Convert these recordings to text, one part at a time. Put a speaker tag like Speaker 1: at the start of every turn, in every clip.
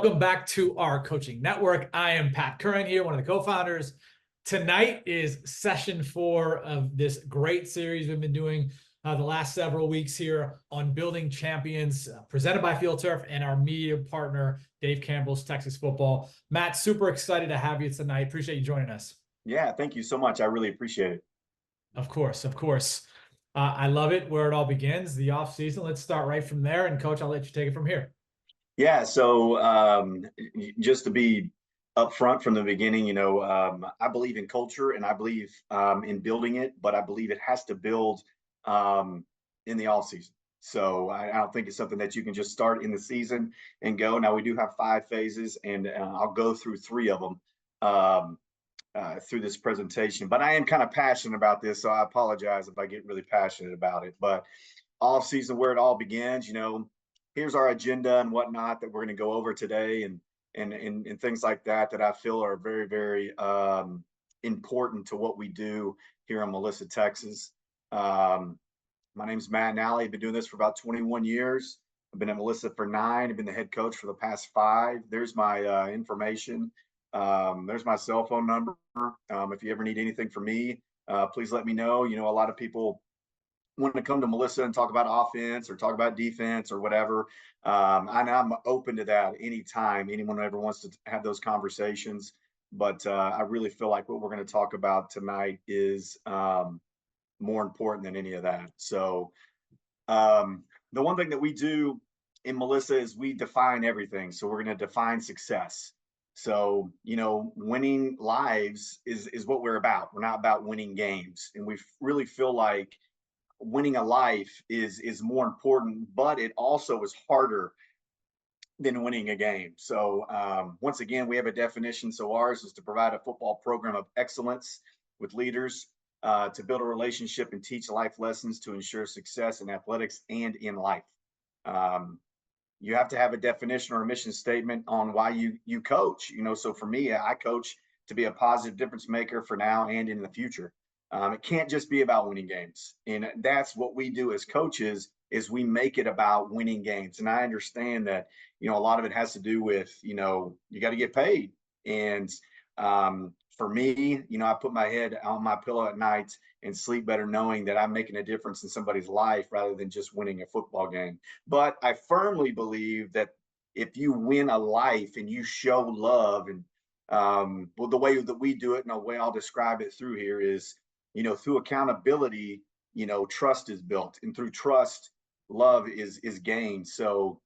Speaker 1: Welcome back to our coaching network. I am Pat Curran here, one of the co-founders. Tonight is session 4 of this great series we've been doing the last several weeks here on building champions, presented by FieldTurf and our media partner, Dave Campbell's Texas Football. Matt, super excited to have you tonight. Appreciate you joining us.
Speaker 2: Yeah, thank you so much. I really appreciate it.
Speaker 1: Of course, of course. I love it where it all begins, the off season. Let's start right from there. And Coach, I'll let you take it from here.
Speaker 2: Yeah, so just to be upfront from the beginning, I believe in culture and I believe in building it, but I believe it has to build in the off season. So I don't think it's something that you can just start in the season and go. Now we do have 5 phases, and I'll go through 3 of them through this presentation. But I am kind of passionate about this, so I apologize if I get really passionate about it. But off season, where it all begins, here's our agenda and whatnot that we're going to go over today, and things like that I feel are very, very important to what we do here in Melissa, Texas. My name's Matt Nally. I've been doing this for about 21 years. I've been at Melissa for 9. I've been the head coach for the past 5. There's my information. There's my cell phone number. If you ever need anything from me, please let me know. A lot of people want to come to Melissa and talk about offense or talk about defense or whatever. And I'm open to that anytime anyone ever wants to have those conversations. But I really feel like what we're going to talk about tonight is more important than any of that. So the one thing that we do in Melissa is we define everything. So we're going to define success. So, winning lives is what we're about. We're not about winning games. And we really feel like winning a life is more important, but it also is harder than winning a game. So once again, we have a definition. So ours is to provide a football program of excellence with leaders to build a relationship and teach life lessons to ensure success in athletics and in life. You have to have a definition or a mission statement on why you coach. So for me, I coach to be a positive difference maker for now and in the future. It can't just be about winning games. And that's what we do as coaches, is we make it about winning games. And I understand that, a lot of it has to do with, you got to get paid. And for me, I put my head on my pillow at night and sleep better knowing that I'm making a difference in somebody's life rather than just winning a football game. But I firmly believe that if you win a life and you show love, and well, the way that we do it, and the way I'll describe it through here is, through accountability, trust is built, and through trust, love is gained. So,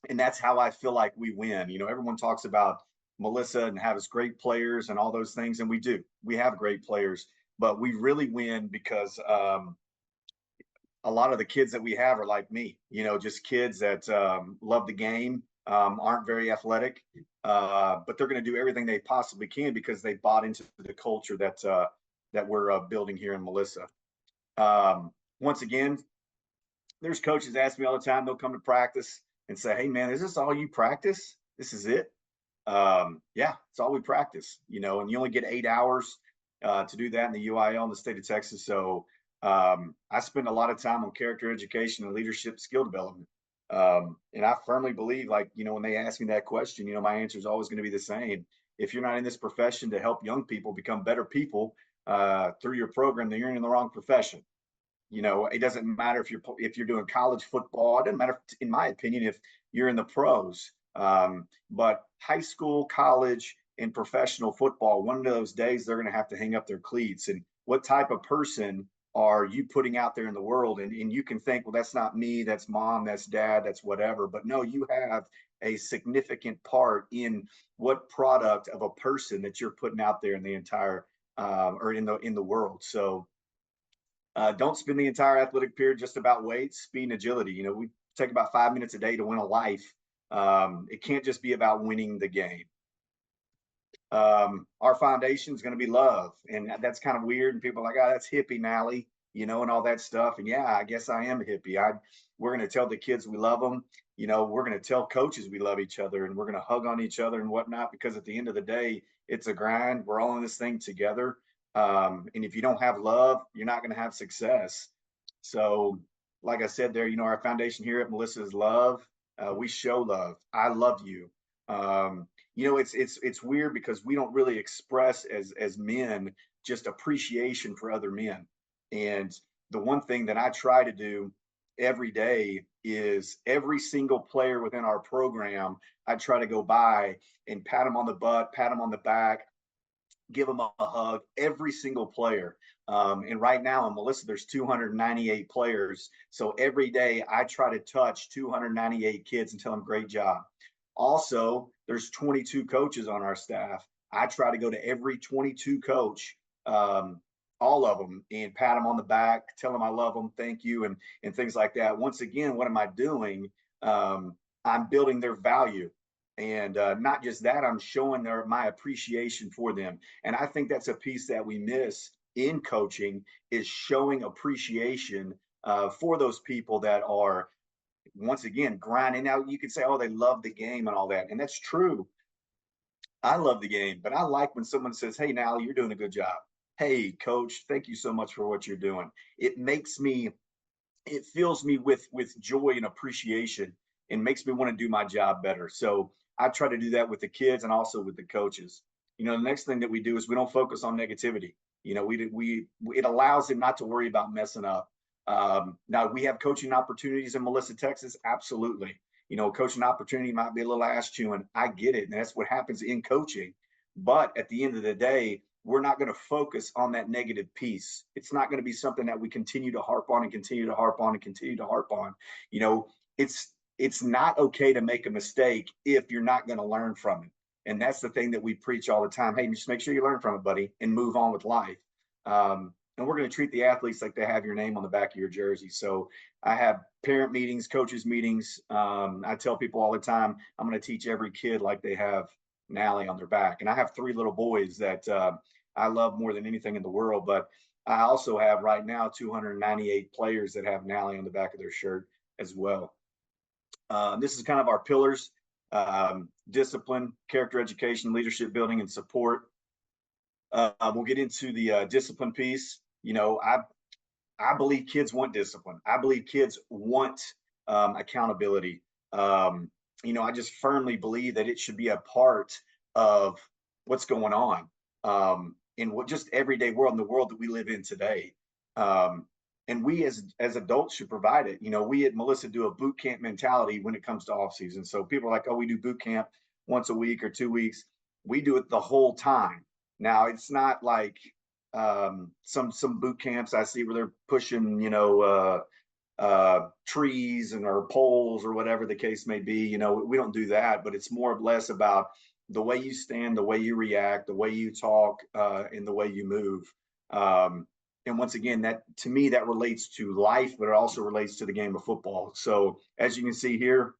Speaker 2: and that's how I feel like we win. Everyone talks about Melissa and has great players and all those things, and we do. We have great players, but we really win because a lot of the kids that we have are like me. Just kids that love the game, aren't very athletic, but they're going to do everything they possibly can because they bought into the culture that we're building here in Melissa. Once again, there's coaches ask me all the time. They'll come to practice and say, "Hey, man, is this all you practice? This is it?" Yeah, it's all we practice. And you only get 8 hours to do that in the UIL in the state of Texas. So I spend a lot of time on character education and leadership skill development. And I firmly believe, when they ask me that question, my answer is always going to be the same. If you're not in this profession to help young people become better people through your program, then you're in the wrong profession. It doesn't matter if you're doing college football. It doesn't matter, in my opinion, if you're in the pros. But high school, college, and professional football, one of those days they're going to have to hang up their cleats. And what type of person are you putting out there in the world? And you can think, well, that's not me, that's mom, that's dad, that's whatever. But no, you have a significant part in what product of a person that you're putting out there in the entire or in the world. So don't spend the entire athletic period just about weights, speed, and agility. We take about 5 minutes a day to win a life. It can't just be about winning the game. Our foundation is going to be love. And that's kind of weird. And people are like, "Oh, that's hippie, Nally," and all that stuff. And yeah, I guess I am a hippie. We're going to tell the kids we love them. We're going to tell coaches we love each other, and we're going to hug on each other and whatnot, because at the end of the day, it's a grind. We're all in this thing together. And if you don't have love, you're not going to have success. So like I said there, our foundation here at Melissa is love. We show love. I love you. You know, it's weird because we don't really express as men just appreciation for other men. And the one thing that I try to do every day is every single player within our program, I try to go by and pat them on the butt, pat them on the back, give them a hug, every single player. And right now in Melissa, there's 298 players. So every day I try to touch 298 kids and tell them great job. Also, there's 22 coaches on our staff. I try to go to every 22 coach, all of them, and pat them on the back, tell them I love them, thank you, and things like that. Once again, what am I doing? I'm building their value. And not just that, I'm showing my appreciation for them. And I think that's a piece that we miss in coaching, is showing appreciation for those people that are, once again, grinding out. You could say, oh, they love the game and all that. And that's true. I love the game, but I like when someone says, hey, Nally, you're doing a good job. Hey, coach, thank you so much for what you're doing. It makes me, it fills me with joy and appreciation and makes me want to do my job better. So I try to do that with the kids and also with the coaches. You know, the next thing that we do is we don't focus on negativity. You know, we it allows them not to worry about messing up. Now we have coaching opportunities in Melissa, Texas. Absolutely. You know, coaching opportunity might be a little ass chewing. I get it. And that's what happens in coaching. But at the end of the day, we're not going to focus on that negative piece. It's not going to be something that we continue to harp on and continue to harp on and continue to harp on. You know, it's not okay to make a mistake if you're not going to learn from it. And that's the thing that we preach all the time. Hey, just make sure you learn from it, buddy, and move on with life. And we're going to treat the athletes like they have your name on the back of your jersey. So I have parent meetings, coaches meetings. I tell people all the time, I'm going to teach every kid like they have Nally on their back. And I have 3 little boys that I love more than anything in the world. But I also have right now 298 players that have Nally on the back of their shirt as well. This is kind of our pillars: discipline, character education, leadership building, and support. We'll get into the discipline piece. You know, I believe kids want discipline. I believe kids want accountability. You know, I just firmly believe that it should be a part of what's going on in what just everyday world, in the world that we live in today. And we as adults should provide it. You know, we at Melissa do a boot camp mentality when it comes to off season. So people are like, oh, we do boot camp once a week or 2 weeks. We do it the whole time. Now it's not like some boot camps I see where they're pushing, you know, trees and or poles or whatever the case may be. You know, we don't do that, but it's more or less about the way you stand, the way you react, the way you talk, and the way you move. And once again, that to me, that relates to life, but it also relates to the game of football. So as you can see here,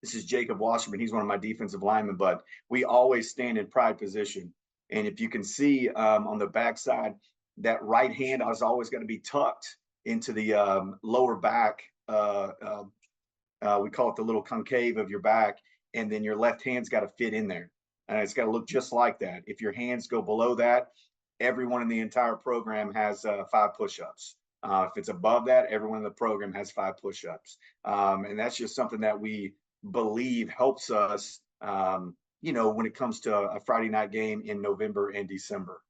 Speaker 2: this is Jacob Wasserman. He's one of my defensive linemen, but we always stand in pride position. And if you can see on the backside, that right hand is always going to be tucked into the lower back. We call it the little concave of your back. And then your left hand's got to fit in there. And it's got to look just like that. If your hands go below that, everyone in the entire program has 5 push-ups. If it's above that, everyone in the program has 5 push-ups. And that's just something that we believe helps us, you know, when it comes to a Friday night game in November and December.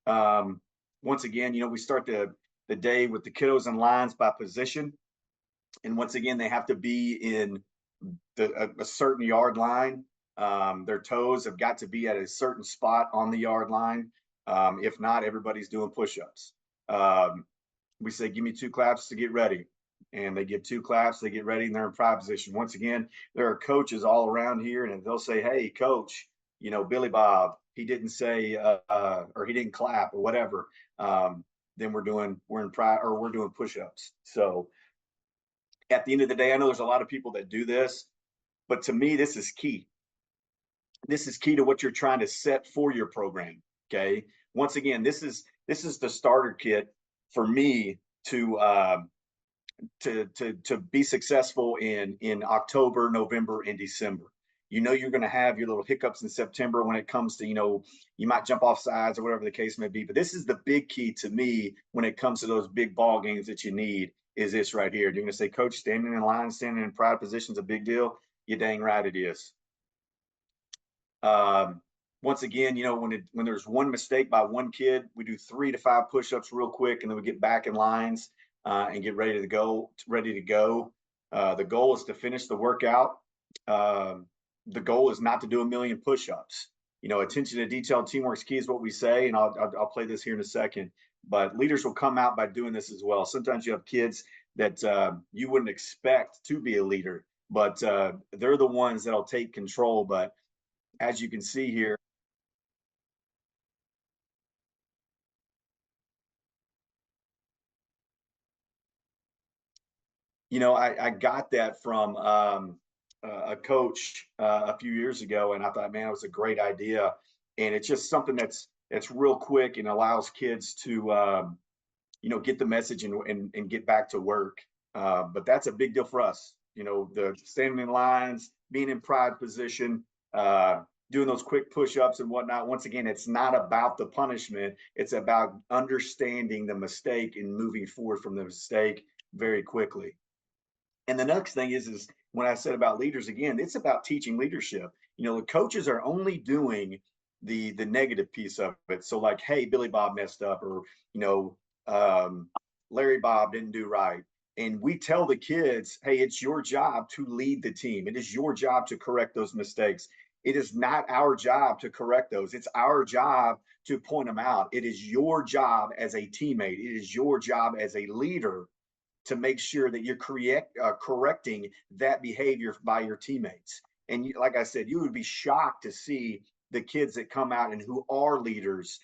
Speaker 2: Once again, you know, we start the day with the kiddos and lines by position. And once again, they have to be in a certain yard line. Their toes have got to be at a certain spot on the yard line. If not, everybody's doing push-ups. We say, give me 2 claps to get ready. And they give 2 claps, they get ready, and they're in pride position. Once again, there are coaches all around here, and they'll say, hey, coach, you know, Billy Bob, he didn't say, or he didn't clap or whatever. Then we're in pride, or we're doing push-ups. So at the end of the day, I know there's a lot of people that do this, but to me, this is key. This is key to what you're trying to set for your program. Okay. Once again, this is the starter kit for me to be successful in October, November, and December. You know, you're going to have your little hiccups in September when it comes to, you know, you might jump off sides or whatever the case may be. But this is the big key to me when it comes to those big ball games that you need, is this right here. You're going to say, coach, standing in line, standing in pride position is a big deal. You dang right it is. Once again, when there's one mistake by one kid, we do 3 to 5 push-ups real quick, and then we get back in lines and get ready to go. The goal is to finish the workout. The goal is not to do a million push-ups. Attention to detail, teamwork is key is what we say, and I'll play this here in a second. But leaders will come out by doing this as well. Sometimes you have kids that you wouldn't expect to be a leader, but they're the ones that'll take control. But as you can see here, I got that from a coach a few years ago, and I thought, man, it was a great idea. And it's just something that's real quick and allows kids to get the message and get back to work. But that's a big deal for us. The standing in lines, being in pride position, doing those quick push-ups and whatnot. Once again, it's not about the punishment. It's about understanding the mistake and moving forward from the mistake very quickly. And the next thing is when I said about leaders, again, it's about teaching leadership. The coaches are only doing the negative piece of it. So like, hey, Billy Bob messed up, or Larry Bob didn't do right. And we tell the kids, hey, it's your job to lead the team. It is your job to correct those mistakes. It is not our job to correct those. It's our job to point them out. It is your job as a teammate. It is your job as a leader to make sure that you're correcting that behavior by your teammates. And like I said, you would be shocked to see the kids that come out and who are leaders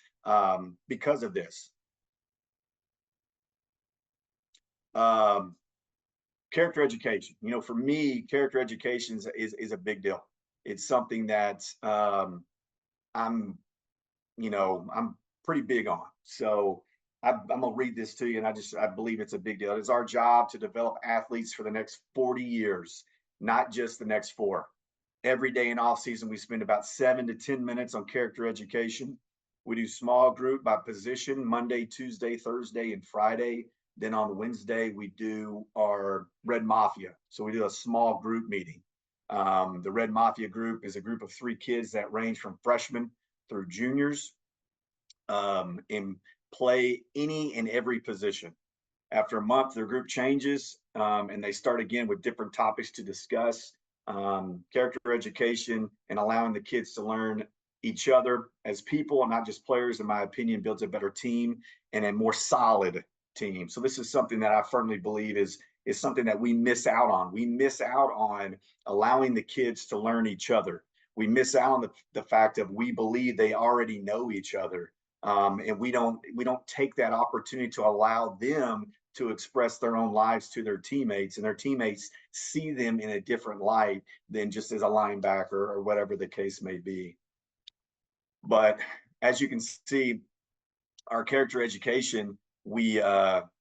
Speaker 2: because of this. Character education. For me, character education is a big deal. It's something that I'm pretty big on. So I'm gonna read this to you, and I believe it's a big deal. It is our job to develop athletes for the next 40 years, not just the next 4. Every day in off season, we spend about 7 to 10 minutes on character education. We do small group by position, Monday, Tuesday, Thursday, and Friday. Then on Wednesday, we do our Red Mafia. So we do a small group meeting. The Red Mafia group is a group of 3 kids that range from freshmen through juniors, and play any and every position. After a month, their group changes, and they start again with different topics to discuss. Character education and allowing the kids to learn each other as people and not just players, in my opinion, builds a better team and a more solid team. So this is something that I firmly believe is something that we miss out on. We miss out on allowing the kids to learn each other. We miss out on the fact that we believe they already know each other. And we don't take that opportunity to allow them to express their own lives to their teammates, and their teammates see them in a different light than just as a linebacker or whatever the case may be. But as you can see, our character education, we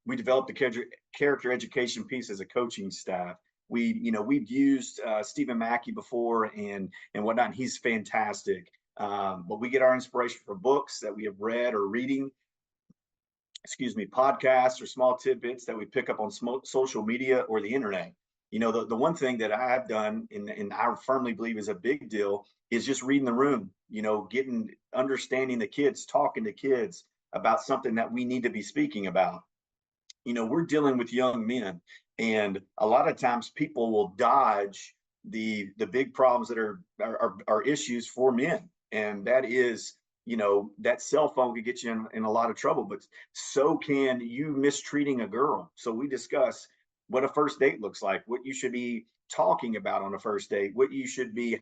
Speaker 2: developed the character education piece as a coaching staff. We've used Stephen Mackey before and whatnot, and he's fantastic. But we get our inspiration from books that we have read or reading, podcasts or small tidbits that we pick up on social media or the internet. The one thing that I've done, and I firmly believe is a big deal, is just reading the room, understanding the kids, talking to kids about something that we need to be speaking about. We're dealing with young men, and a lot of times people will dodge the big problems that are issues for men. And that is, that cell phone could get you in a lot of trouble, but so can you mistreating a girl. So we discuss what a first date looks like, what you should be talking about on a first date,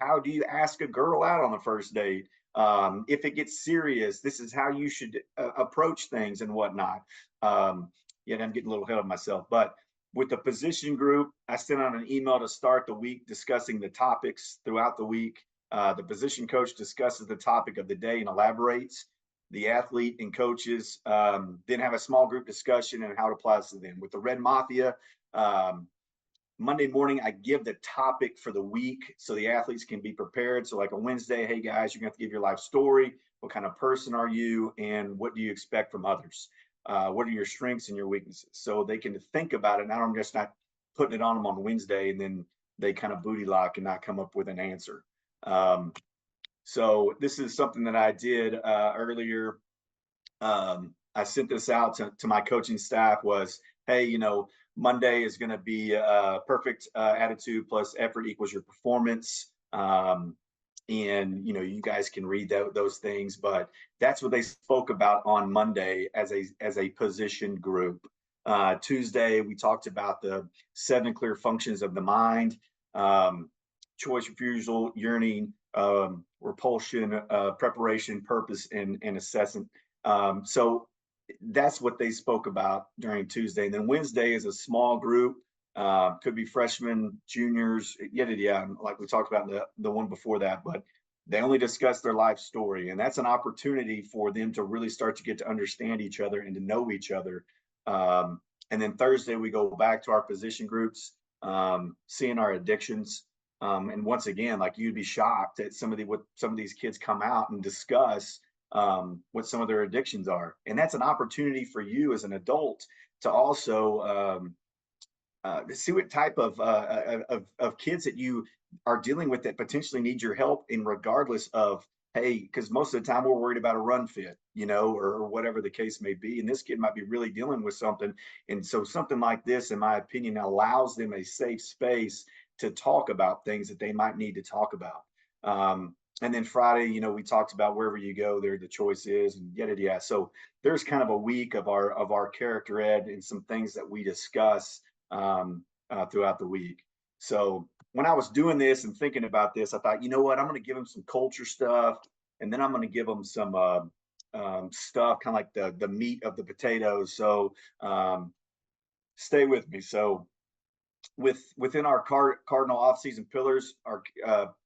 Speaker 2: how do you ask a girl out on the first date? If it gets serious, this is how you should approach things and whatnot. I'm getting a little ahead of myself, but with the position group, I sent out an email to start the week discussing the topics throughout the week. The position coach discusses the topic of the day and elaborates. The athlete and coaches then have a small group discussion and how it applies to them. With the Red Mafia, Monday morning, I give the topic for the week so the athletes can be prepared. So like a Wednesday, hey guys, you're going to have to give your life story. What kind of person are you? And what do you expect from others? What are your strengths and your weaknesses? So they can think about it. And I'm just not putting it on them on Wednesday and then they kind of booty lock and not come up with an answer. So this is something that I did earlier. I sent this out to my coaching staff was, hey, Monday is going to be perfect attitude plus effort equals your performance. And you guys can read those things, but that's what they spoke about on Monday as a position group. Tuesday we talked about the 7 clear functions of the mind: choice, refusal, yearning, repulsion, preparation, purpose, and assessment. So that's what they spoke about during Tuesday. And then Wednesday is a small group. Could be freshmen, juniors, yeah, like we talked about the one before that, but they only discuss their life story. And that's an opportunity for them to really start to get to understand each other and to know each other. And then Thursday, we go back to our position groups, seeing our addictions. And once again, like, you'd be shocked at what some of these kids come out and discuss what some of their addictions are. And that's an opportunity for you as an adult to also see what type of kids that you are dealing with that potentially need your help, in regardless of, hey, because most of the time we're worried about a run fit, or whatever the case may be. And this kid might be really dealing with something. And so something like this, in my opinion, allows them a safe space to talk about things that they might need to talk about. And then Friday, we talked about wherever you go, there the choice is, and yeah. So there's kind of a week of our character ed and some things that we discuss throughout the week. So when I was doing this and thinking about this, I thought, you know what, I'm going to give them some culture stuff, and then I'm going to give them some stuff, kind of like the meat of the potatoes. So stay with me. So within our cardinal off-season pillars, our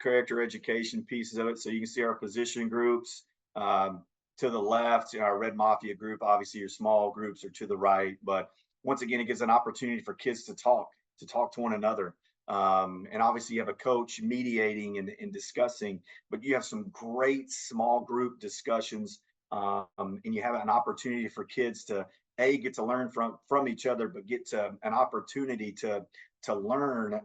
Speaker 2: character education pieces of it. So you can see our position groups to the left, our Red Mafia group. Obviously, your small groups are to the right. But once again, it gives an opportunity for kids to talk to one another. And obviously, you have a coach mediating and discussing, but you have some great small group discussions, and you have an opportunity for kids to get to learn from each other, but get to an opportunity to learn,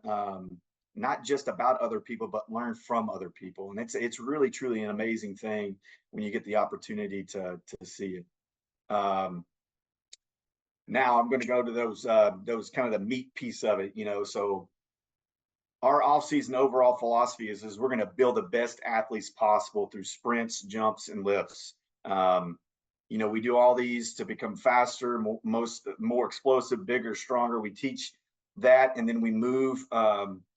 Speaker 2: not just about other people, but learn from other people. And it's really truly an amazing thing when you get the opportunity to see it. Now I'm going to go to those kind of the meat piece of it. So our off-season overall philosophy is we're going to build the best athletes possible through sprints, jumps, and lifts. We do all these to become faster, more explosive, bigger, stronger. We teach that, and then we move.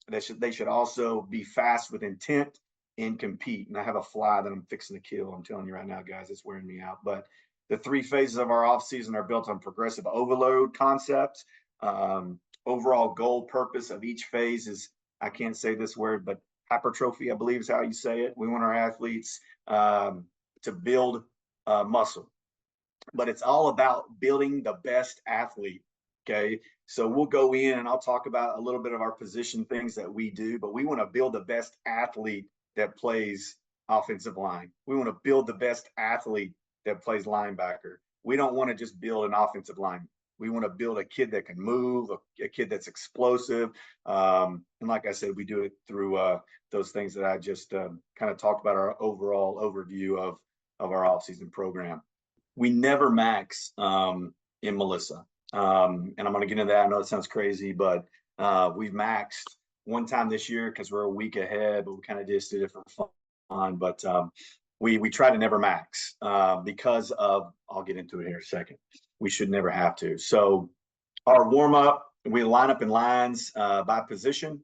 Speaker 2: They should also be fast with intent and compete. And I have a fly that I'm fixing to kill. I'm telling you right now, guys, it's wearing me out. But the 3 phases of our offseason are built on progressive overload concepts. Overall goal purpose of each phase is, I can't say this word, but hypertrophy, I believe is how you say it. We want our athletes to build muscle, but it's all about building the best athlete. Okay. So we'll go in and I'll talk about a little bit of our position things that we do, but we want to build the best athlete that plays offensive line. We want to build the best athlete that plays linebacker. We don't want to just build an offensive line. We want to build a kid that can move, a kid that's explosive. And like I said, we do it through those things that I just kind of talked about, our overall overview of our offseason program. We never max in Melissa. And I'm going to get into that. I know it sounds crazy, but we've maxed one time this year because we're a week ahead, but we kind of just did it for fun. But we try to never max because of, I'll get into it here in a second. We should never have to. So our warm up, we line up in lines by position.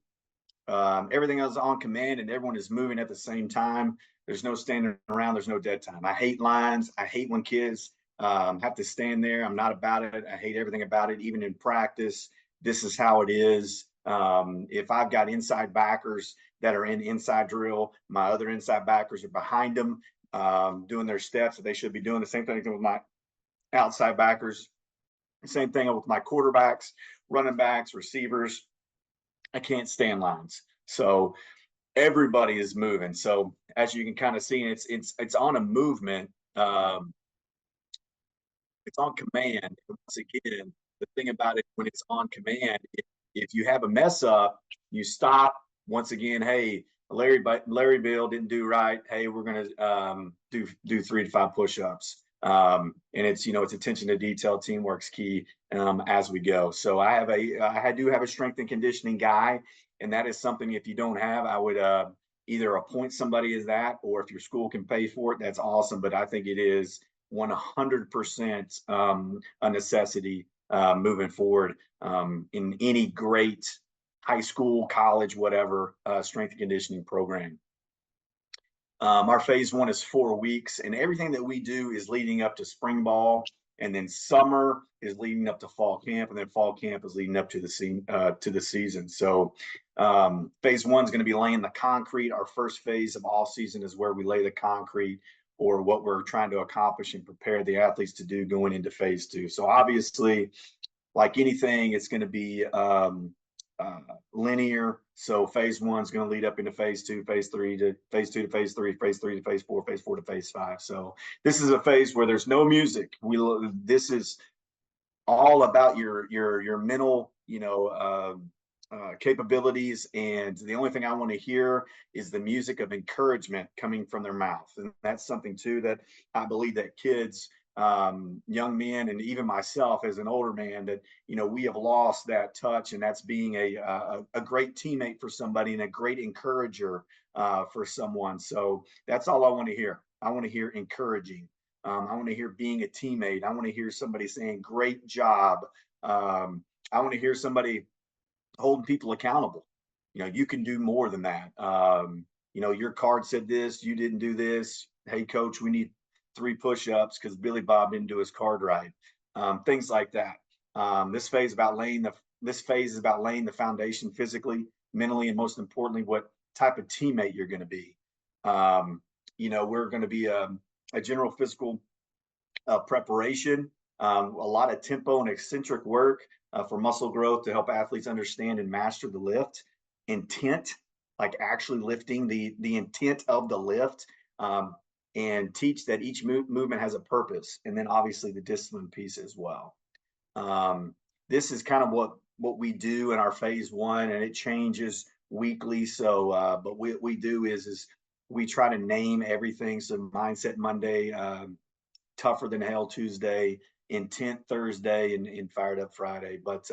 Speaker 2: Everything is on command and everyone is moving at the same time. There's no standing around. There's no dead time. I hate lines. I hate when kids have to stand there. I'm not about it. I hate everything about it. Even in practice, this is how it is. If I've got inside backers that are in inside drill, my other inside backers are behind them doing their steps that they should be doing. The same thing with my outside backers. Same thing with my quarterbacks, running backs, receivers. I can't stand lines. So everybody is moving. So as you can kind of see, it's on a movement. It's on command. Once again, the thing about it, when it's on command, if you have a mess up, you stop. Once again, hey, Larry Bill didn't do right. Hey, we're gonna do 3 to 5 push-ups. And it's it's attention to detail, teamwork's key as we go. So I do have a strength and conditioning guy, and that is something if you don't have, I would either appoint somebody as that, or if your school can pay for it, that's awesome. But I think it is 100% a necessity moving forward in any great high school, college, whatever strength and conditioning program. Our phase 1 is 4 weeks, and everything that we do is leading up to spring ball, and then summer is leading up to fall camp, and then fall camp is leading up to the season. So phase 1 is going to be laying the concrete. Our first phase of all season is where we lay the concrete or what we're trying to accomplish and prepare the athletes to do going into phase 2. So obviously, like anything, it's going to be linear. So phase 1 is going to lead up into phase 2, phase 3 to phase 2 to phase 3, phase 3 to phase 4, phase 4 to phase 5. So this is a phase where there's no music. This is all about your mental, capabilities, and the only thing I want to hear is the music of encouragement coming from their mouth. And that's something too that I believe that kids, young men, and even myself as an older man, that we have lost that touch, and that's being a great teammate for somebody and a great encourager for someone. So that's all I want to hear. I want to hear encouraging. I want to hear being a teammate. I want to hear somebody saying great job. I want to hear somebody holding people accountable. You can do more than that. Your card said this, you didn't do this. Hey, coach, we need 3 push-ups because Billy Bob didn't do his card right. Things like that. This phase is about laying the foundation physically, mentally, and most importantly, what type of teammate you're going to be. We're going to be a general physical preparation, a lot of tempo and eccentric work for muscle growth to help athletes understand and master the lift. Intent, like actually lifting, the intent of the lift, and teach that each movement has a purpose. And then obviously the discipline piece as well. This is kind of what we do in our phase 1, and it changes weekly. So, but what we do is we try to name everything. So Mindset Monday, Tougher Than Hell Tuesday, Intent Thursday, and Fired Up Friday. But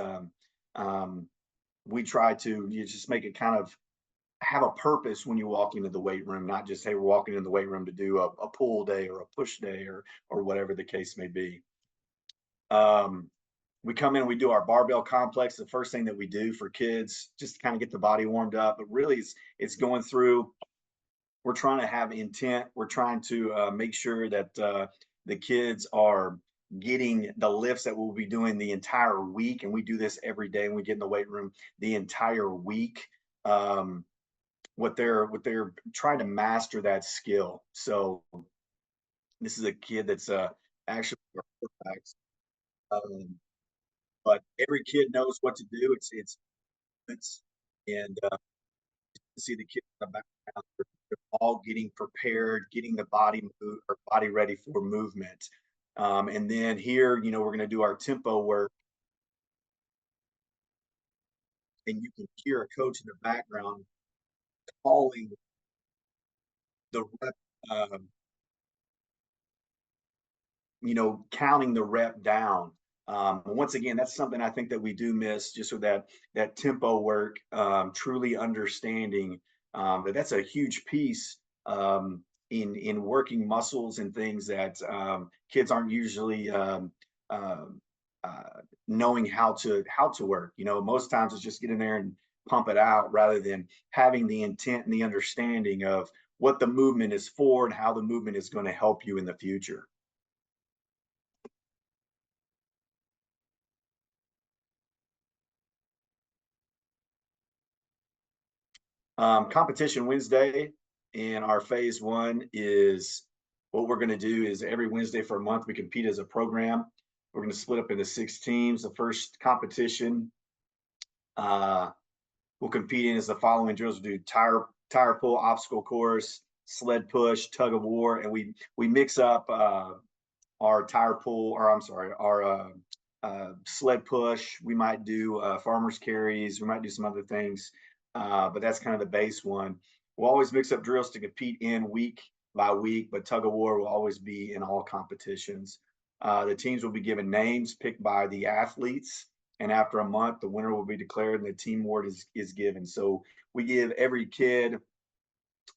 Speaker 2: we try to just make it kind of have a purpose when you walk into the weight room, not just, hey, we're walking in the weight room to do a pull day or a push day or whatever the case may be. We come in, we do our barbell complex. The first thing that we do for kids, just to kind of get the body warmed up, but really it's going through. We're trying to have intent. We're trying to make sure that the kids are getting the lifts that we'll be doing the entire week. And we do this every day, and we get in the weight room the entire week. What they're trying to master that skill. So this is a kid that's actually but every kid knows what to do. It's and to see the kids in the background, they're all getting prepared, getting the body ready for movement. And then here, we're going to do our tempo work, and you can hear a coach in the background calling the rep, counting the rep down. Once again, that's something I think that we do miss, just with that tempo work, truly understanding that's a huge piece in working muscles and things that kids aren't usually knowing how to work. Most times it's just get in there and pump it out, rather than having the intent and the understanding of what the movement is for and how the movement is going to help you in the future. Competition Wednesday, and our phase 1 is what we're going to do is every Wednesday for a month we compete as a program. We're going to split up into 6 teams. The first competition we'll compete in is the following drills. We'll do tire pull, obstacle course, sled push, tug of war, and we mix up our tire pull, or I'm sorry, our sled push. We might do farmers carries. We might do some other things. But that's kind of the base one. we'll always mix up drills to compete in week by week, but tug of war will always be in all competitions. The teams will be given names picked by the athletes, and after a month, the winner will be declared and the team award is given. So we give every kid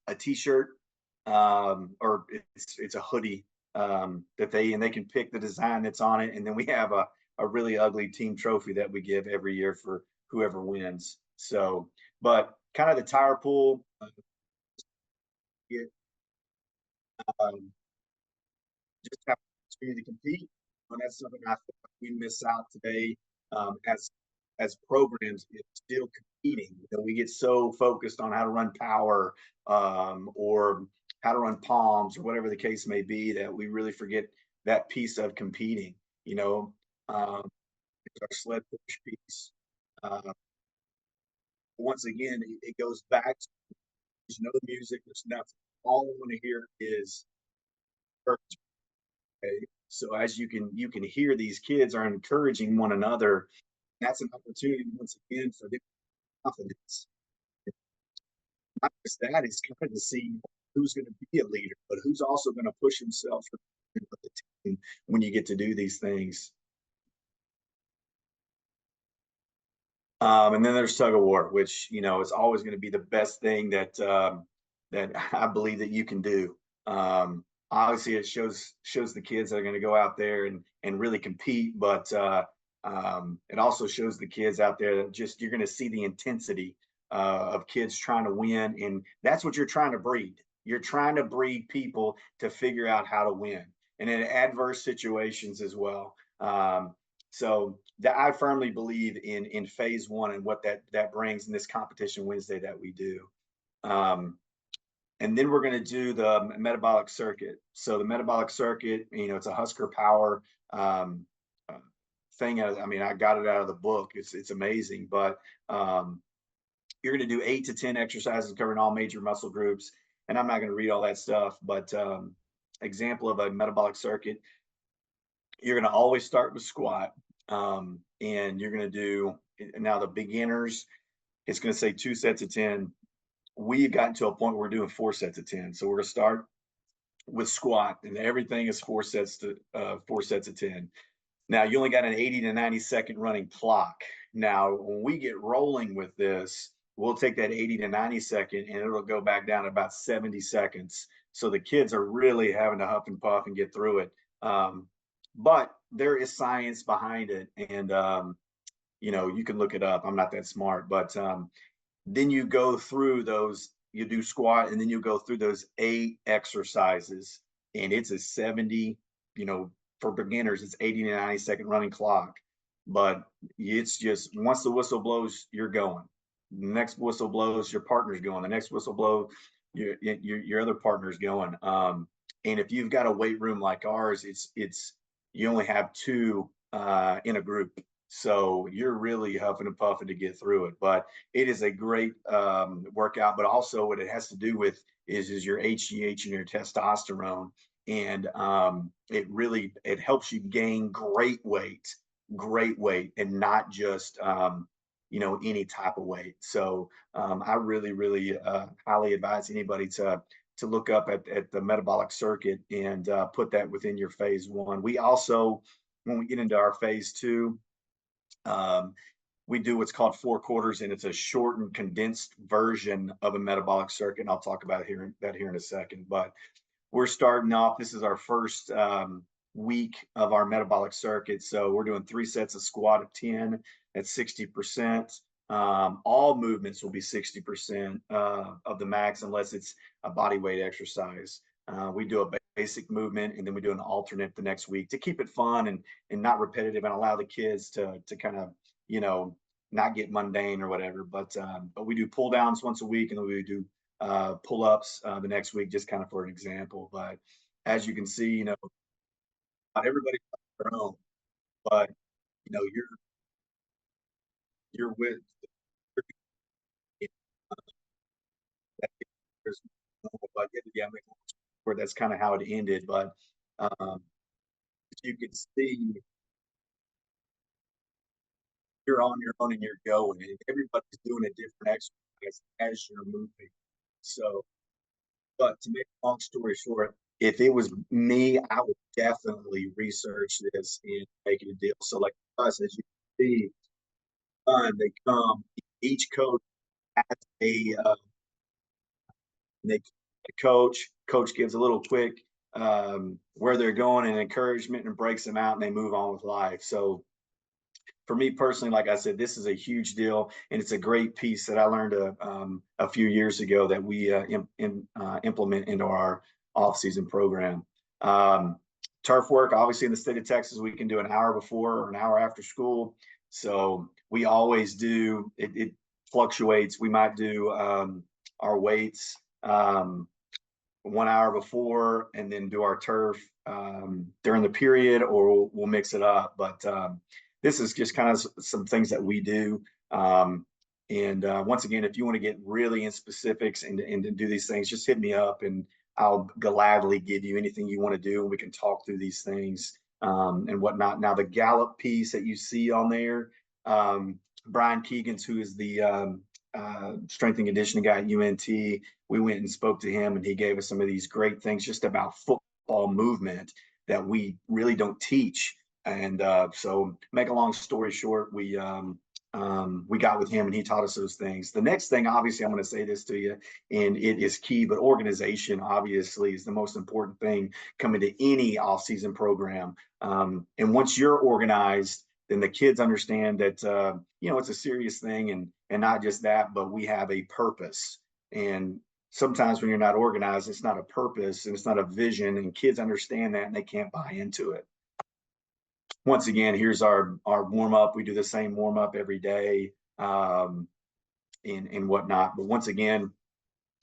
Speaker 2: a T-shirt, or it's a hoodie, that they can pick the design that's on it, and then we have a really ugly team trophy that we give every year for whoever wins. So, but kind of the tire pool, get, um, just have to opportunity to compete. And that's something I feel like we miss out today, as programs. It's still competing. You know, we get so focused on how to run power, or how to run palms, or whatever the case may be, that we really forget that piece of competing. You know, um, our sled push piece. Uh, Once again, it goes back to there's no music, there's nothing. All I want to hear is perfect. Okay? So as you can hear, these kids are encouraging one another. That's an opportunity once again for them confidence. Not just that, it's kind of to see who's going to be a leader, but who's also going to push himself for the team when you get to do these things. And then there's tug of war, which is always going to be the best thing that I believe that you can do. Obviously, it shows the kids that are going to go out there and really compete, but it also shows the kids out there that just you're going to see the intensity of kids trying to win, and that's what you're trying to breed. You're trying to breed people to figure out how to win, and in adverse situations as well. So that I firmly believe in phase one and what that brings in this competition Wednesday that we do. Um, and then we're going to do the metabolic circuit. So the metabolic circuit, it's a Husker Power um, uh, thing. I mean, I got it out of the book. It's amazing, but you're going to do 8 to 10 exercises covering all major muscle groups. And I'm not going to read all that stuff, but example of a metabolic circuit, you're going to always start with squat, and you're going to do now the beginners. It's going to say 2 sets of 10. We've gotten to a point where we're doing 4 sets of 10. So we're going to start with squat, and everything is 4 sets of 10. Now you only got an 80 to 90 second running clock. Now when we get rolling with this, we'll take that 80 to 90 second and it'll go back down to about 70 seconds. So the kids are really having to huff and puff and get through it. But there is science behind it, and you can look it up. I'm not that smart, but then you go through those. You do squat, and then you go through those 8 exercises, and it's a 70. For beginners, it's 80 to 90 second running clock. But it's just once the whistle blows, you're going. The next whistle blows, your partner's going. The next whistle blow, your other partner's going. And if you've got a weight room like ours, it's you only have two in a group, so you're really huffing and puffing to get through it. But it is a great workout. But also, what it has to do with is your HGH and your testosterone, and it helps you gain great weight, and not just any type of weight. So I really highly advise anybody to look up at the metabolic circuit and put that within your phase one. We also, when we get into our phase two, um, we do what's called 4 quarters, and it's a shortened, condensed version of a metabolic circuit. And I'll talk about here in a second. But we're starting off. This is our first week of our metabolic circuit. So we're doing 3 sets of squat of 10 at 60%. All movements will be 60% of the max, unless it's a body weight exercise. We do a basic movement, and then we do an alternate the next week to keep it fun and not repetitive, and allow the kids to kind of not get mundane or whatever. But we do pull downs once a week, and then we do pull-ups the next week, just kind of for an example. But as you can see, not everybody's their own, but you're with there's but yeah, where that's kind of how it ended. But um, you can see you're on your own and you're going, and everybody's doing a different exercise as you're moving. So, but to make a long story short, if it was me, I would definitely research this and make it a deal. So, like us, as you can see, they come. Each coach has they coach. Coach gives a little quick where they're going and encouragement and breaks them out, and they move on with life. So for me personally, like I said, this is a huge deal, and it's a great piece that I learned a few years ago that we implement into our off-season program. Turf work, obviously in the state of Texas, we can do an hour before or an hour after school. So we always do, it fluctuates. We might do our weights 1 hour before and then do our turf during the period, or we'll mix it up. But this is just kind of some things that we do. And once again, if you want to get really in specifics and to do these things, just hit me up and I'll gladly give you anything you want to do, and we can talk through these things and whatnot. Now, the Gallup piece that you see on there, Brian Keegans, who is the strength and conditioning guy at UNT, we went and spoke to him, and he gave us some of these great things just about football movement that we really don't teach. And so, make a long story short, we got with him, and he taught us those things. The next thing, obviously, I'm going to say this to you, and it is key, but organization obviously is the most important thing coming to any off-season program. And once you're organized, then the kids understand that it's a serious thing, and not just that, but we have a purpose. And sometimes when you're not organized, it's not a purpose and it's not a vision, and kids understand that and they can't buy into it. Once again, here's our warm up. We do the same warm up every day and whatnot. But once again,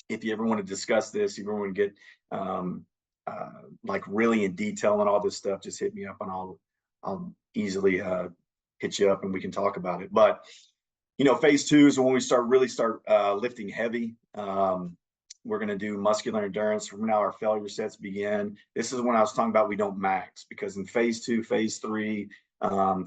Speaker 2: if you ever want to discuss this, if you ever want to get like really in detail on all this stuff, just hit me up and I'll easily hit you up and we can talk about it. But phase 2 is when we really start lifting heavy. We're going to do muscular endurance. From now, our failure sets begin. This is when I was talking about we don't max, because in phase 2, phase 3,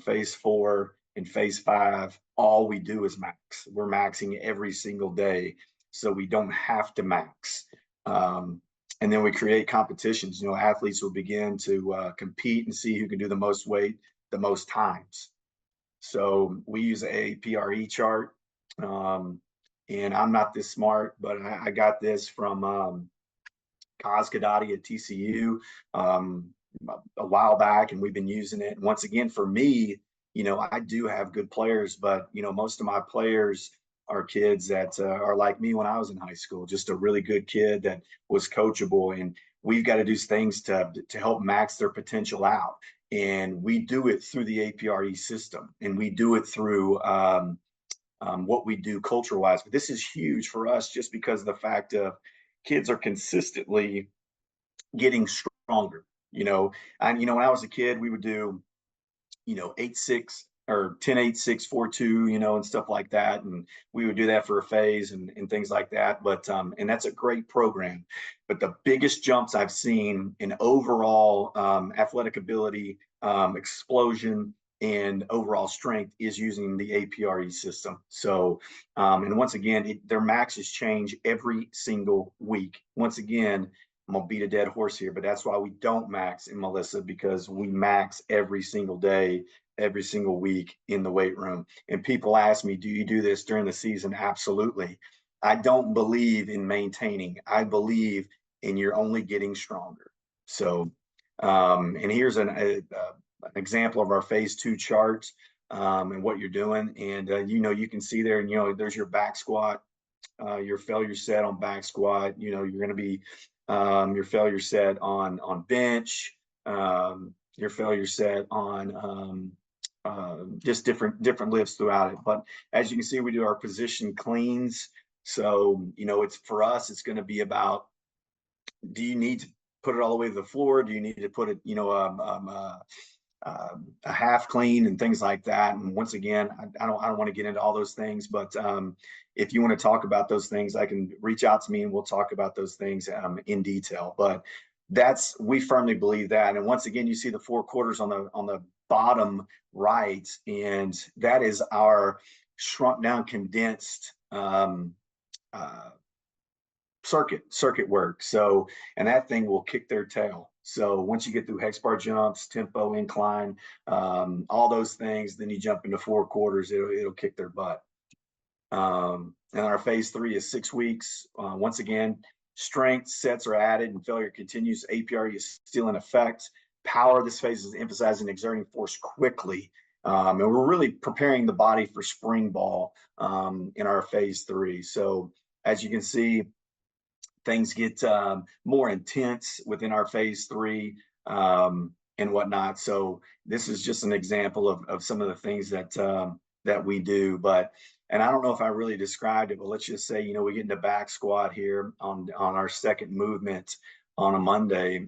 Speaker 2: phase 4, and phase 5, all we do is max. We're maxing every single day, so we don't have to max. And then we create competitions. Athletes will begin to compete and see who can do the most weight the most times. So we use a PRE chart. And I'm not this smart, but I got this from Kaz Kadati at TCU a while back, and we've been using it. And once again, for me, I do have good players, but most of my players are kids that are like me when I was in high school, just a really good kid that was coachable. And we've got to do things to help max their potential out. And we do it through the APRE system, and we do it through what we do culture-wise. But this is huge for us just because of the fact of kids are consistently getting stronger. And when I was a kid, we would do 8-6 or 10-8-6-4-2, and stuff like that. And we would do that for a phase and things like that. But and that's a great program. But the biggest jumps I've seen in overall athletic ability, explosion, and overall strength is using the APRE system. So, and once again, their maxes change every single week. Once again, I'm gonna beat a dead horse here, but that's why we don't max in Melissa, because we max every single day, every single week in the weight room. And people ask me, do you do this during the season? Absolutely. I don't believe in maintaining. I believe in you're only getting stronger. So, and here's an example of our phase 2 charts and what you're doing. And, you can see there, and, there's your back squat, your failure set on back squat. You're going to be your failure set on bench, your failure set on just different lifts throughout it. But as you can see, we do our position cleans. So, it's for us, it's going to be about, do you need to put it all the way to the floor? Do you need to put it, a half clean and things like that? And once again, I don't want to get into all those things, but if you want to talk about those things, I can reach out to me and we'll talk about those things in detail. But we firmly believe that. And once again, you see the 4 quarters on the bottom right, and that is our shrunk down, condensed circuit work. So, and that thing will kick their tail. So once you get through hex bar jumps, tempo, incline, all those things, then you jump into 4 quarters, it'll kick their butt. And our phase 3 is 6 weeks. Once again, strength sets are added and failure continues. APR is still in effect. Power, this phase is emphasizing exerting force quickly. And we're really preparing the body for spring ball in our phase 3. So as you can see, things get more intense within our phase 3 and whatnot. So this is just an example of some of the things that we do. But and I don't know if I really described it, but let's just say, we get into back squat here on our second movement on a Monday.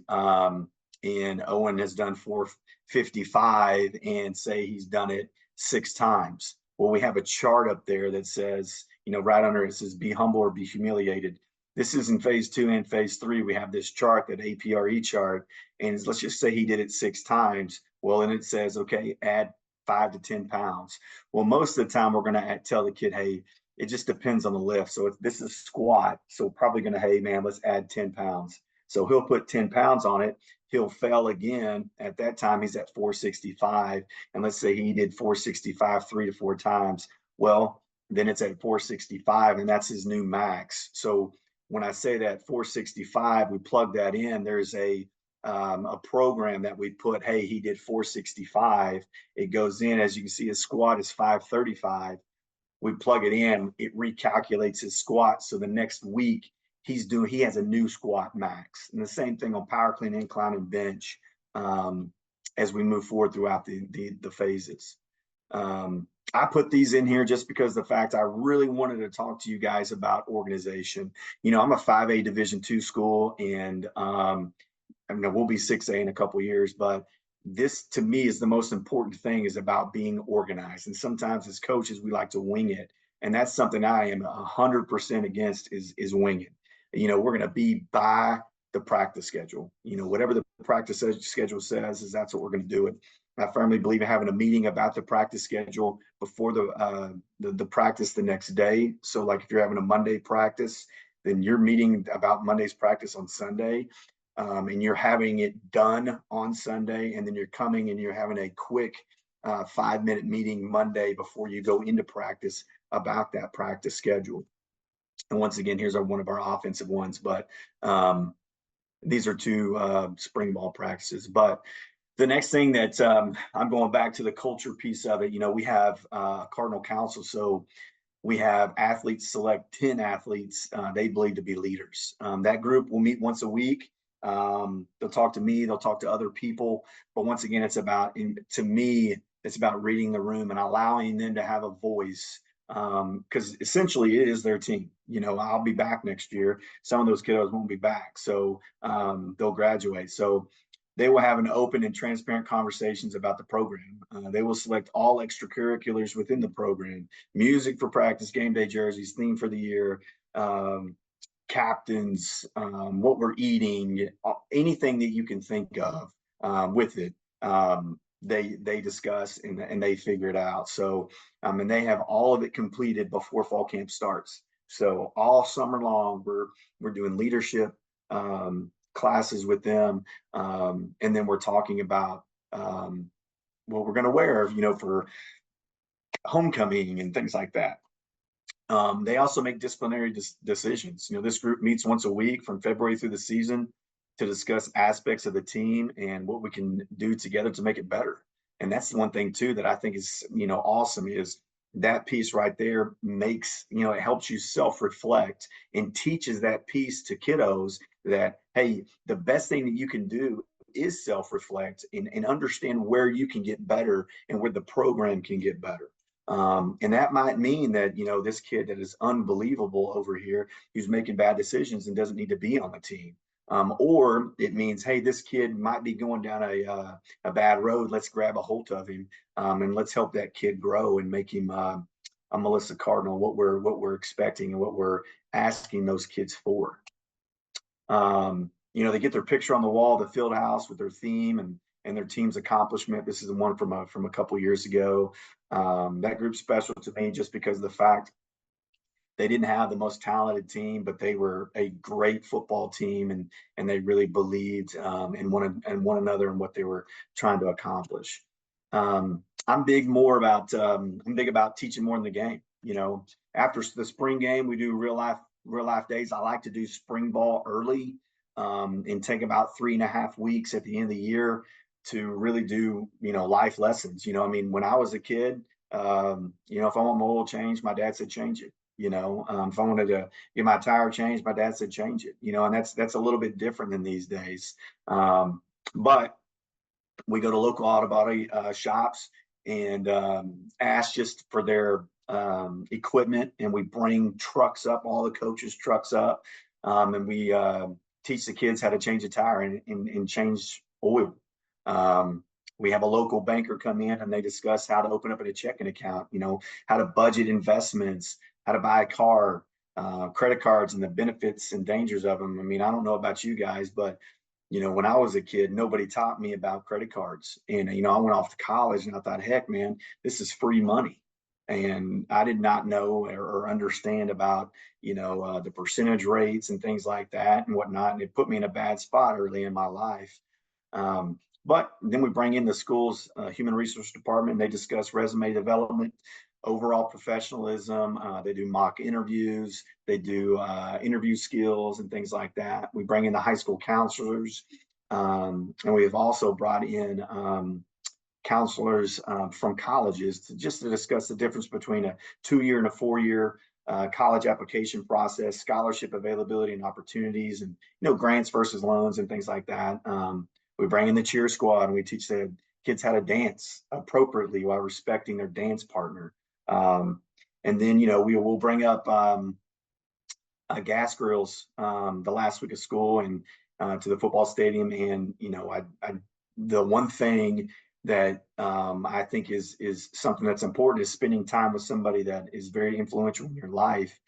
Speaker 2: And Owen has done 455 and say he's done it 6 times. Well, we have a chart up there that says, right under it says, be humble or be humiliated. This is in phase 2 and phase 3. We have this chart, that APRE chart, and let's just say he did it 6 times. Well, and it says, okay, add 5 to 10 pounds. Well, most of the time we're going to tell the kid, hey, it just depends on the lift. So if this is squat, so probably going to, hey, man, let's add 10 pounds. So he'll put 10 pounds on it. He'll fail again. At that time, he's at 465. And let's say he did 465 3 to 4 times. Well, then it's at 465, and that's his new max. So when I say that 465, we plug that in. There's a program that we put, hey, he did 465. It goes in, as you can see, his squat is 535. We plug it in, it recalculates his squat. So the next week he has a new squat max. And the same thing on power clean, incline, and bench as we move forward throughout the phases. I put these in here just because the fact I really wanted to talk to you guys about organization. I'm a 5A Division II school, and we'll be 6A in a couple of years, but this to me is the most important thing, is about being organized. And sometimes as coaches, we like to wing it. And that's something I am 100% against, is winging. We're going to be by the practice schedule. Whatever the practice schedule says, is that's what we're going to do it. I firmly believe in having a meeting about the practice schedule before the practice the next day. So like if you're having a Monday practice, then you're meeting about Monday's practice on Sunday. And you're having it done on Sunday, and then you're coming and you're having a quick 5-minute meeting Monday before you go into practice about that practice schedule. And once again, here's one of our offensive ones, but these are 2 spring ball practices. But the next thing that I'm going back to the culture piece of it, we have Cardinal Council. So we have athletes select 10 athletes they believe to be leaders. That group will meet once a week. They'll talk to me, they'll talk to other people. But once again, to me, it's about reading the room and allowing them to have a voice. Because essentially it is their team. I'll be back next year. Some of those kiddos won't be back. So they'll graduate. So they will have an open and transparent conversations about the program. They will select all extracurriculars within the program: music for practice, game day jerseys, theme for the year, captains, what we're eating, anything that you can think of with it. They discuss and they figure it out. So and they have all of it completed before fall camp starts. So all summer long, we're doing leadership classes with them, and then we're talking about what we're going to wear, for homecoming and things like that. They also make disciplinary decisions. This group meets once a week from February through the season to discuss aspects of the team and what we can do together to make it better. And that's the one thing too that I think is, awesome, is that piece right there makes, it helps you self-reflect and teaches that piece to kiddos that, hey, the best thing that you can do is self-reflect and understand where you can get better and where the program can get better. And that might mean that, this kid that is unbelievable over here, who's making bad decisions and doesn't need to be on the team. Or it means, hey, this kid might be going down a bad road. Let's grab a hold of him and let's help that kid grow and make him a Melissa Cardinal, what we're expecting and what we're asking those kids for. They get their picture on the wall of the field house with their theme and their team's accomplishment. This is the one from a couple years ago. That group's special to me just because of the fact They didn't have the most talented team, but they were a great football team, and they really believed in one another and what they were trying to accomplish. I'm big about teaching more in the game. You know, after the spring game, we do real life days. I like to do spring ball early, and take about 3.5 weeks at the end of the year to really do, life lessons. I mean, when I was a kid, if I want my oil changed, my dad said change it. If I wanted to get my tire changed, my dad said change it. And that's a little bit different than these days. But we go to local auto body shops and ask just for their equipment, and we bring trucks up, all the coaches' trucks up, and we teach the kids how to change a tire and change oil. We have a local banker come in and they discuss how to open up a checking account, how to budget investments, how to buy a car, credit cards, and the benefits and dangers of them. I mean, I don't know about you guys, but when I was a kid, nobody taught me about credit cards. And, I went off to college and I thought, heck, man, this is free money. And I did not know or understand about, the percentage rates and things like that and whatnot. And it put me in a bad spot early in my life. But then we bring in the school's human resource department, and they discuss resume development, overall professionalism. They do mock interviews. They do interview skills and things like that. We bring in the high school counselors, and we have also brought in counselors from colleges just to discuss the difference between a 2-year and a 4-year college application process, scholarship availability and opportunities, and grants versus loans and things like that. We bring in the cheer squad, and we teach the kids how to dance appropriately while respecting their dance partner. And then, we will bring up gas grills the last week of school and to the football stadium. And, the one thing that I think is something that's important is spending time with somebody that is very influential in your life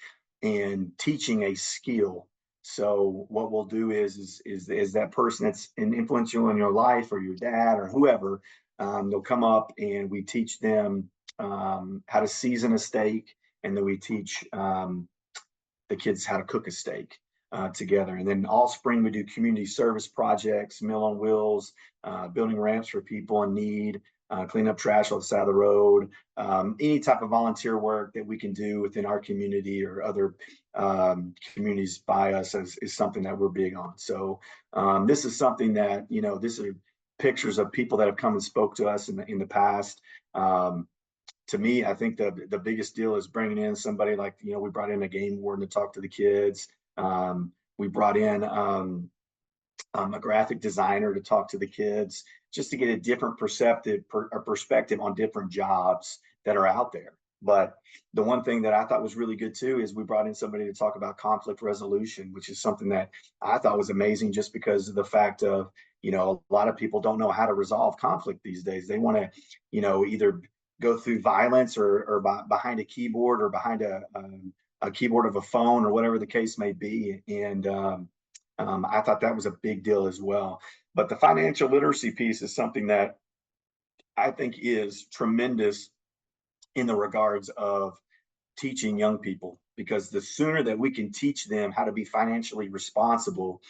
Speaker 2: and teaching a skill. So what we'll do is that person that's influential in your life, or your dad or whoever, they'll come up and we teach them how to season a steak, and then we teach the kids how to cook a steak together. And then all spring we do community service projects, Meal on Wheels, building ramps for people in need, clean up trash on the side of the road, any type of volunteer work that we can do within our community or other communities by us is something that we're big on. So this is something that, this are pictures of people that have come and spoke to us in the past. To me, I think the biggest deal is bringing in somebody like, we brought in a game warden to talk to the kids. We brought in a graphic designer to talk to the kids, just to get a different perspective on different jobs that are out there. But the one thing that I thought was really good too is we brought in somebody to talk about conflict resolution, which is something that I thought was amazing, just because of the fact of, a lot of people don't know how to resolve conflict these days. They want to, either go through violence or behind a keyboard or behind a keyboard of a phone or whatever the case may be. And I thought that was a big deal as well. But the financial literacy piece is something that I think is tremendous in the regards of teaching young people, because the sooner that we can teach them how to be financially responsible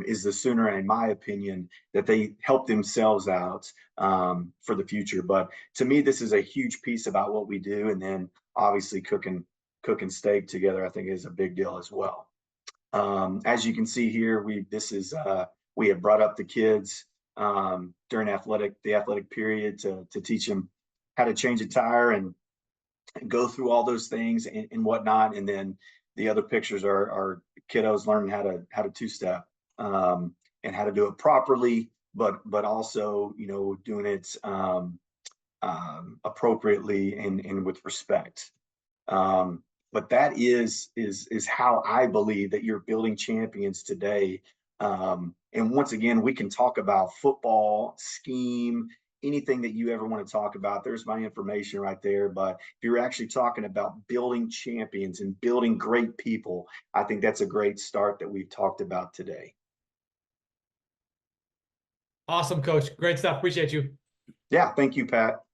Speaker 2: is the sooner, in my opinion, that they help themselves out for the future. But to me, this is a huge piece about what we do. And then obviously cooking steak together, I think, is a big deal as well. As you can see here, we have brought up the kids during the athletic period to teach them how to change a tire and go through all those things and whatnot. And then the other pictures are kiddos learning how to two-step and how to do it properly, but also, doing it appropriately and with respect. But that is how I believe that you're building champions today. And once again, we can talk about football, scheme, anything that you ever want to talk about. There's my information right there. But if you're actually talking about building champions and building great people, I think that's a great start that we've talked about today.
Speaker 1: Awesome, Coach. Great stuff. Appreciate you.
Speaker 2: Yeah, thank you, Pat.